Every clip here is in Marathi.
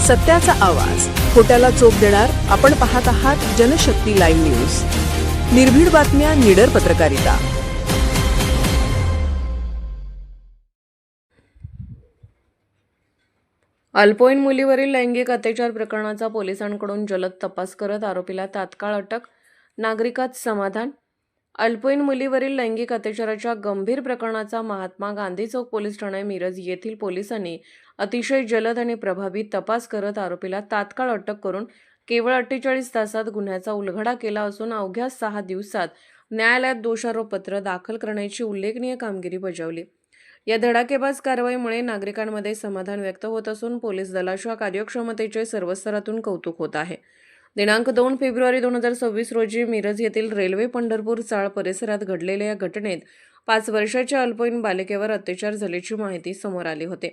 सत्याचा आवाज, खोट्याला चोप देणार. आपण पाहत आहात जनशक्ती लाईव्ह न्यूज. निर्भीड बातम्या, निडर पत्रकारिता. अल्पवयीन मुलीवरील लैंगिक अत्याचार प्रकरणाचा पोलिसांकडून जलद तपास करत आरोपीला तात्काळ अटक. नागरिकात समाधान. अल्पवयीन मुलीवरील लैंगिक अत्याचाराच्या गंभीर प्रकरणाचा महात्मा गांधी चौक पोलीस ठाणे मिरज येथील पोलिसांनी अतिशय जलद आणि प्रभावी तपास करत आरोपीला तात्काळ अटक करून केवळ 48 तासात गुन्ह्याचा उलगडा केला असून अवघ्या 6 दिवसात न्यायालयात दोषारोपपत्र दाखल करण्याची उल्लेखनीय कामगिरी बजावली. या धडाकेबाज कारवाईमुळे नागरिकांमध्ये समाधान व्यक्त होत असून पोलीस दलाच्या कार्यक्षमतेचे सर्व स्तरातून कौतुक होत आहे. दिनांक 2 फेब्रुवारी 2026 रोजी मिरज येथील रेल्वे पंढरपूर चाळ परिसरात घडलेल्या या घटनेत 5 वर्षाच्या अल्पवयीन बालिकेवर अत्याचार झाल्याची माहिती समोर आली होती.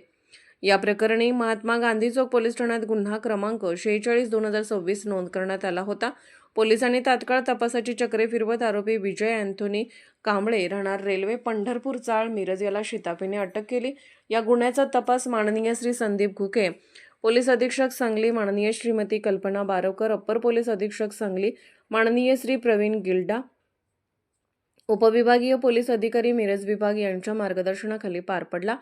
या प्रकरणी महात्मा गांधी चौक पोलीस ठाण्यात गुन्हा क्रमांक 46/2026 नोंद करण्यात आला होता. पोलिसांनी तात्काळ तपासाची चक्रे फिरवत आरोपी विजय अँथोनी कांबळे राहणार रेल्वे पंढरपूर चाळ मिरज याला शिताफीने अटक केली. या गुन्ह्याचा तपास माननीय श्री संदीप घुके, पोलीस अधीक्षक सांगली, माननीय श्रीमती कल्पना बारवकर, अप्पर पोलीस अधीक्षक सांगली, माननीय श्री प्रवीण गिल्डा, उपविभागीय पोलीस अधिकारी मिरज विभाग यांच्या मार्गदर्शनाखाली पार पडला.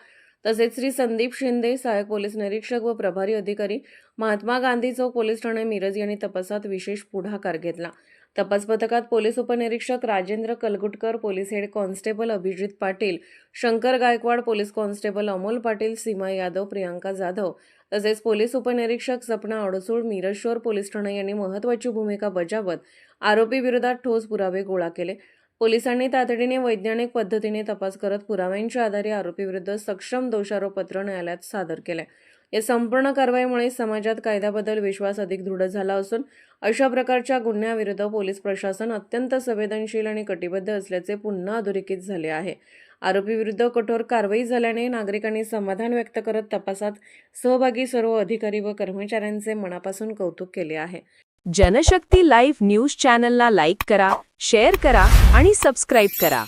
तसेच श्री संदीप शिंदे, सहाय्यक पोलीस निरीक्षक व प्रभारी अधिकारी, महात्मा गांधी चौक पोलीस ठाणे मिरज यांनी तपासात विशेष पुढाकार घेतला. तपास पथकात पोलीस उपनिरीक्षक Rajendra Kalgutkar, police head constable Abhijit Patil, Shankar Gaikwad, police constable Amol Patil, Seema Yadav, Priyanka Jadhav तसेच पोलीस उपनिरीक्षक सपना अडसूळ, मिरज शहर पोलीस ठाणे यांनी महत्त्वाची भूमिका बजावत आरोपी विरोधात ठोस पुरावे गोळा केले. पोलिसांनी तातडीने वैज्ञानिक पद्धतीने तपास करत पुराव्यांच्या आधारे आरोपीविरुद्ध सक्षम दोषारोपपत्र न्यायालयात सादर केले. या संपूर्ण कारवाईमुळे समाजात कायद्याबद्दल विश्वास अधिक दृढ झाला असून अशा प्रकारच्या गुन्ह्याविरुद्ध पोलीस प्रशासन अत्यंत संवेदनशील आणि कटिबद्ध असल्याचे पुन्हा अधोरेखित झाले आहे. आरोपीविरुद्ध कठोर कारवाई झाल्याने नागरिकांनी समाधान व्यक्त करत तपासात सहभागी सर्व अधिकारी व कर्मचाऱ्यांचे मनापासून कौतुक केले आहे. जनशक्ती लाईव्ह न्यूज चॅनलला लाईक करा, शेअर करा आणि सबस्क्राईब करा.